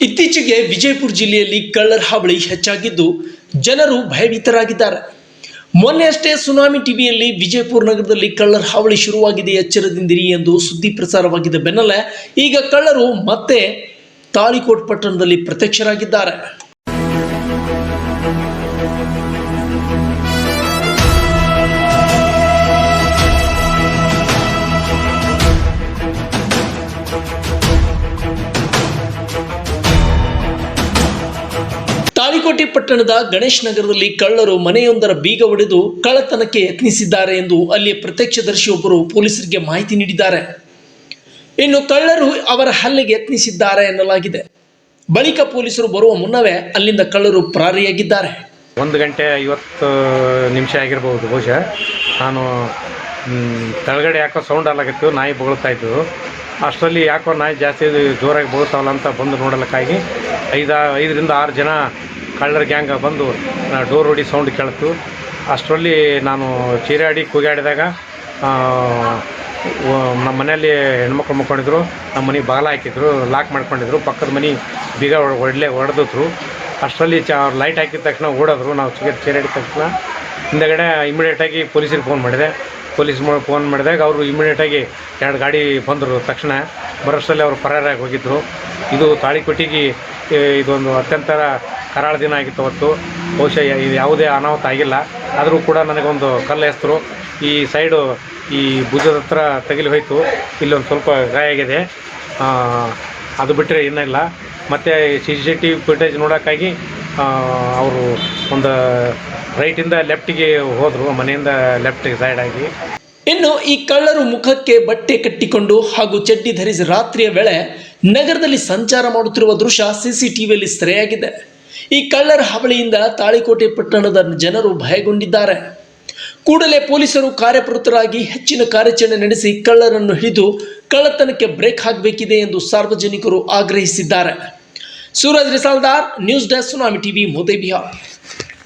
ಇತ್ತೀಚೆಗೆ ವಿಜಯಪುರ ಜಿಲ್ಲೆಯಲ್ಲಿ ಕಳ್ಳರ ಹಾವಳಿ ಹೆಚ್ಚಾಗಿದ್ದು ಜನರು ಭಯಭೀತರಾಗಿದ್ದಾರೆ. ಮೊನ್ನೆಯಷ್ಟೇ ಸುನಾಮಿ ಟಿವಿಯಲ್ಲಿ ವಿಜಯಪುರ ನಗರದಲ್ಲಿ ಕಳ್ಳರ ಹಾವಳಿ ಶುರುವಾಗಿದೆ, ಎಚ್ಚರದಿಂದಿರಿ ಎಂದು ಸುದ್ದಿ ಪ್ರಸಾರವಾಗಿದ್ದ ಬೆನ್ನಲ್ಲೇ ಈಗ ಕಳ್ಳರು ಮತ್ತೆ ತಾಳಿಕೋಟ್ ಪಟ್ಟಣದಲ್ಲಿ ಪ್ರತ್ಯಕ್ಷರಾಗಿದ್ದಾರೆ. ತಾಳಿಕೋಟೆ ಪಟ್ಟಣದ ಗಣೇಶ್ ನಗರದಲ್ಲಿ ಕಳ್ಳರು ಮನೆಯೊಂದರ ಬೀಗ ಒಡೆದು ಕಳ್ಳತನಕ್ಕೆ ಯತ್ನಿಸಿದ್ದಾರೆ ಎಂದು ಅಲ್ಲಿಯ ಪ್ರತ್ಯಕ್ಷದರ್ಶಿಯೊಬ್ಬರು ಪೊಲೀಸರಿಗೆ ಮಾಹಿತಿ ನೀಡಿದ್ದಾರೆ. ಇನ್ನು ಕಳ್ಳರು ಅವರ ಹಲ್ಲೆಗೆ ಯತ್ನಿಸಿದ್ದಾರೆ ಎನ್ನಲಾಗಿದೆ. ಬಳಿಕ ಪೊಲೀಸರು ಬರುವ ಮುನ್ನವೇ ಅಲ್ಲಿಂದ ಕಳ್ಳರು ಪರಾರಿಯಾಗಿದ್ದಾರೆ. 1:50 ಆಗಿರಬಹುದು ಬಹುಶಃ. ನಾನು ಕೆಳಗಡೆ ಯಾಕೋ ಸೌಂಡ್ ಅಲ್ಲಾಗಿತ್ತು, ನಾಯಿ ಬೊಗಳ್ತಾ ಇದ್ದು. ಅಷ್ಟರಲ್ಲಿ ಯಾಕೋ ನಾಯಿ ಜಾಸ್ತಿ ಜೋರಾಗಿ ಬೊಗಳ್ತಾವಲ್ಲ ಅಂತ ಬಂದು ನೋಡಲಿಕ್ಕಾಗಿ 5ರಿಂದ 6 ಜನ ಕಳ್ಳರ ಗ್ಯಾಂಗ್ ಬಂದು ಡೋರ್ ಹೊಡಿ ಸೌಂಡ್ ಕೇಳ್ತು. ಅಷ್ಟರಲ್ಲಿ ನಾನು ಚೀರಾಡಿ ಕೂಗಾಡಿದಾಗ ನಮ್ಮ ಮನೆಯಲ್ಲಿ ಹೆಣ್ಮಕ್ಳು ಮಕ್ಕೊಂಡಿದ್ರು. ನಮ್ಮ ಮನೆಗೆ ಬಾಗಿಲು ಹಾಕಿದ್ರು, ಲಾಕ್ ಮಾಡ್ಕೊಂಡಿದ್ರು. ಪಕ್ಕದ ಮನೆ ಬೀಗ ಹೊಡೆದಿದ್ರು. ಅಷ್ಟರಲ್ಲಿ ಲೈಟ್ ಹಾಕಿದ ತಕ್ಷಣ ಓಡೋದ್ರು. ನಾವು ಚೀರಾಡಿದ ತಕ್ಷಣ ಹಿಂದಗಡೆ ಇಮಿಡಿಯೇಟಾಗಿ ಪೊಲೀಸರಿಗೆ ಫೋನ್ ಮಾಡಿದೆ. ಫೋನ್ ಮಾಡಿದಾಗ ಅವರು ಇಮಿಡಿಯೇಟಾಗಿ 2 ಗಾಡಿ ಬಂದರು. ತಕ್ಷಣ ಬರೋಷ್ಟರಲ್ಲಿ ಅವರು ಪರಾರಾಗಿ ಹೋಗಿದ್ದರು. ಇದು ತಾಳಿಕೋಟಿಗೆ ಇದೊಂದು ಅತ್ಯಂತ ಕರಾಳ ದಿನ ಆಗಿತ್ತು ಅವತ್ತು. ಬಹುಶಃ ಇದು ಯಾವುದೇ ಅನಾಹುತ ಆಗಿಲ್ಲ. ಆದರೂ ಕೂಡ ನನಗೊಂದು ಕಲ್ಲು ಎಸ್ತರು ಈ ಸೈಡು ಈ ಭುಜದ ಹತ್ರ ತಗಿಲಿ ಹೋಯಿತು. ಇಲ್ಲೊಂದು ಸ್ವಲ್ಪ ಗಾಯ ಆಗಿದೆ. ಅದು ಬಿಟ್ಟರೆ ಇನ್ನಿಲ್ಲ. ಮತ್ತು CCTV ಫುಟೇಜ್ ನೋಡೋಕ್ಕಾಗಿ ಅವರು ಒಂದು ರೈಟಿಂದ ಲೆಫ್ಟಿಗೆ ಹೋದರು, ಮನೆಯಿಂದ ಲೆಫ್ಟಿಗೆ ಸೈಡ್ ಆಗಿ. ಇನ್ನು ಈ ಕಳ್ಳರು ಮುಖಕ್ಕೆ ಬಟ್ಟೆ ಕಟ್ಟಿಕೊಂಡು ಹಾಗೂ ಚಡ್ಡಿ ಧರಿಸಿ ರಾತ್ರಿಯ ವೇಳೆ ನಗರದಲ್ಲಿ ಸಂಚಾರ ಮಾಡುತ್ತಿರುವ ದೃಶ್ಯ CCTVಯಲ್ಲಿ ಸೆರೆಯಾಗಿದೆ. ಈ ಕಳ್ಳರ ಹಾವಳಿಯಿಂದ ತಾಳಿಕೋಟೆ ಪಟ್ಟಣದ ಜನರು ಭಯಗೊಂಡಿದ್ದಾರೆ. ಕೂಡಲೇ ಪೊಲೀಸರು ಕಾರ್ಯಪ್ರವೃತ್ತರಾಗಿ ಹೆಚ್ಚಿನ ಕಾರ್ಯಾಚರಣೆ ನಡೆಸಿ ಕಳ್ಳರನ್ನು ಹಿಡಿದು ಕಳ್ಳತನಕ್ಕೆ ಬ್ರೇಕ್ ಹಾಕಬೇಕಿದೆ ಎಂದು ಸಾರ್ವಜನಿಕರು ಆಗ್ರಹಿಸಿದ್ದಾರೆ. Suraj Risaldar, news desk, tsunami TV, Moti Bihar.